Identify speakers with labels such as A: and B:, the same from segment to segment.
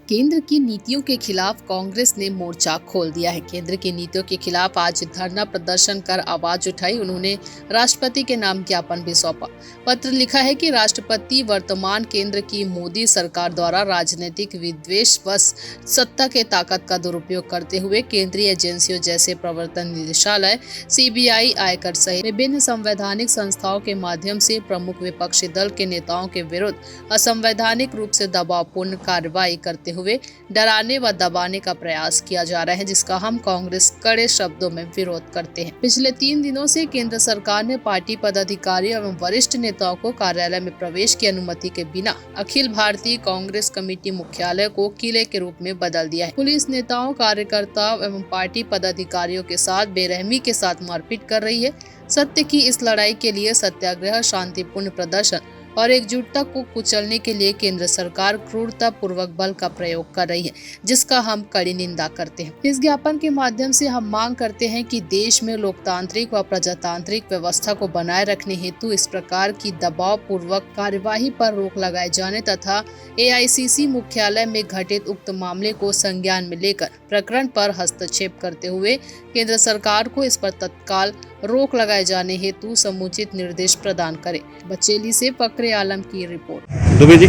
A: केंद्र की नीतियों के खिलाफ कांग्रेस ने मोर्चा खोल दिया है। केंद्र की नीतियों के खिलाफ आज धरना प्रदर्शन कर आवाज उठाई। उन्होंने राष्ट्रपति के नाम ज्ञापन भी सौंपा। पत्र लिखा है कि राष्ट्रपति वर्तमान केंद्र की मोदी सरकार द्वारा राजनीतिक विद्वेषवश सत्ता के ताकत का दुरुपयोग करते हुए केंद्रीय एजेंसियों जैसे प्रवर्तन निदेशालय, सीबीआई, आयकर सहित विभिन्न संवैधानिक संस्थाओं के माध्यम से प्रमुख विपक्षी दल के नेताओं के विरुद्ध असंवैधानिक रूप से दबावपूर्ण कार्रवाई करते हुए डराने व दबाने का प्रयास किया जा रहा है, जिसका हम कांग्रेस कड़े शब्दों में विरोध करते हैं। पिछले 3 दिनों से केंद्र सरकार ने पार्टी पदाधिकारियों एवं वरिष्ठ नेताओं को कार्यालय में प्रवेश की अनुमति के बिना अखिल भारतीय कांग्रेस कमेटी मुख्यालय को किले के रूप में बदल दिया है। पुलिस नेताओं, कार्यकर्ताओं एवं पार्टी पदाधिकारियों के साथ बेरहमी के साथ मारपीट कर रही है। सत्य की इस लड़ाई के लिए सत्याग्रह, शांतिपूर्ण प्रदर्शन और एकजुटता को कुचलने के लिए केंद्र सरकार क्रूरता पूर्वक बल का प्रयोग कर रही है, जिसका हम कड़ी निंदा करते हैं। इस ज्ञापन के माध्यम से हम मांग करते हैं कि देश में लोकतांत्रिक व प्रजातांत्रिक व्यवस्था को बनाए रखने हेतु इस प्रकार की दबाव पूर्वक कार्यवाही पर रोक लगाए जाने तथा एआईसीसी मुख्यालय में घटित उक्त मामले को संज्ञान में लेकर प्रकरण पर हस्तक्षेप करते हुए केंद्र सरकार को इस पर तत्काल रोक लगाए जाने हेतु समुचित निर्देश प्रदान करे। बचेली से फखरे आलम की रिपोर्ट।
B: दुबे जी,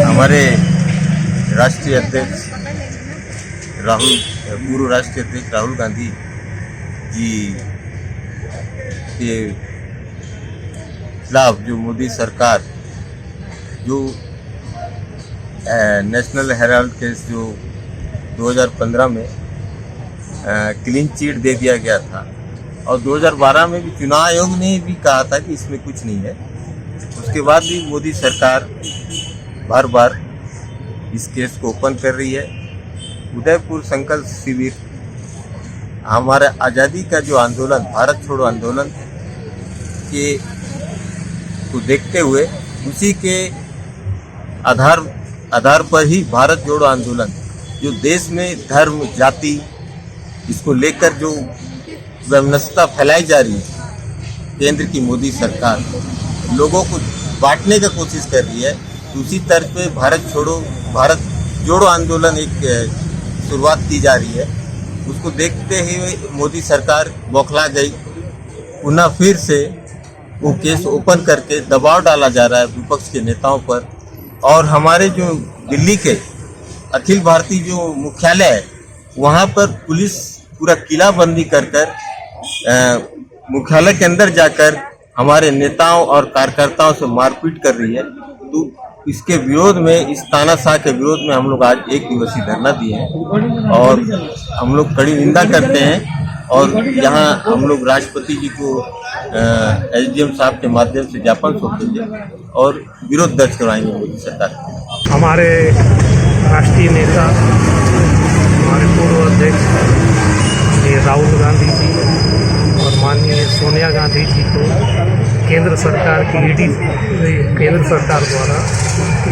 C: हमारे राष्ट्रीय अध्यक्ष पूर्व राष्ट्रीय अध्यक्ष राहुल गांधी जी के खिलाफ जो मोदी सरकार जो नेशनल हेराल्ड केस जो 2015 में क्लीन चिट दे दिया गया था और 2012 में भी चुनाव आयोग ने भी कहा था कि इसमें कुछ नहीं है। उसके बाद भी मोदी सरकार बार बार इस केस को ओपन कर रही है। उदयपुर संकल्प शिविर हमारे आज़ादी का जो आंदोलन, भारत छोड़ो आंदोलन के को देखते हुए उसी के आधार पर ही भारत जोड़ो आंदोलन जो देश में धर्म, जाति इसको लेकर जो वैमनस्यता फैलाई जा रही है, केंद्र की मोदी सरकार लोगों को बांटने की कोशिश कर रही है। उसी तर्ज पे भारत जोड़ो आंदोलन एक शुरुआत की जा रही है। उसको देखते हुए मोदी सरकार बौखला गई। पुनः फिर से वो केस ओपन करके दबाव डाला जा रहा है विपक्ष के नेताओं पर। और हमारे जो दिल्ली के अखिल भारतीय जो मुख्यालय है वहाँ पर पुलिस पूरा किलाबंदी कर मुख्यालय के अंदर जाकर हमारे नेताओं और कार्यकर्ताओं से मारपीट कर रही है। तो इसके विरोध में, इस तानाशाह के विरोध में हम लोग आज 1 दिवसीय धरना दिए हैं और हम लोग कड़ी निंदा करते हैं। और यहाँ हम लोग राष्ट्रपति जी को एसडीएम साहब के माध्यम से ज्ञापन सौंपेंगे और विरोध दर्ज करवाएंगे मोदी सरकार।
D: हमारे राष्ट्रीय नेता, हमारे पूर्व अध्यक्ष राहुल गांधी जी और माननीय सोनिया गांधी जी को केंद्र सरकार द्वारा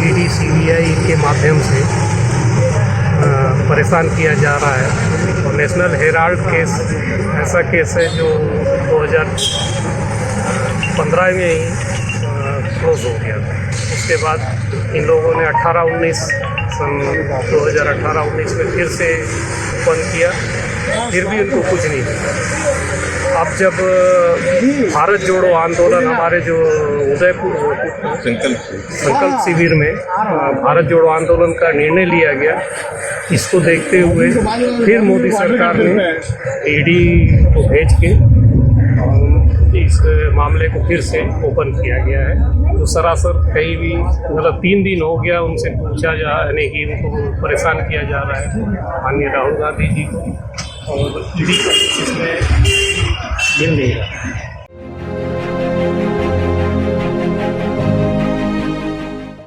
D: ईडी, सीबीआई के माध्यम से परेशान किया जा रहा है। और नेशनल हेराल्ड केस ऐसा केस है जो 2015 में ही क्लोज हो गया था। उसके बाद इन लोगों ने 2018-19 में फिर से ओपन किया, फिर भी उनको कुछ नहीं मिला। अब जब भारत जोड़ो आंदोलन हमारे जो उदयपुर संकल्प शिविर में भारत जोड़ो आंदोलन का निर्णय लिया गया, इसको देखते हुए फिर मोदी सरकार ने ईडी को भेज के इस मामले को फिर से ओपन किया गया है। तो सरासर कहीं भी मतलब 3 दिन हो गया उनसे पूछा यानी कि उनको परेशान किया जा रहा है माननीय राहुल गांधी जी को, और ईडी इसमें मिल नहीं रहा।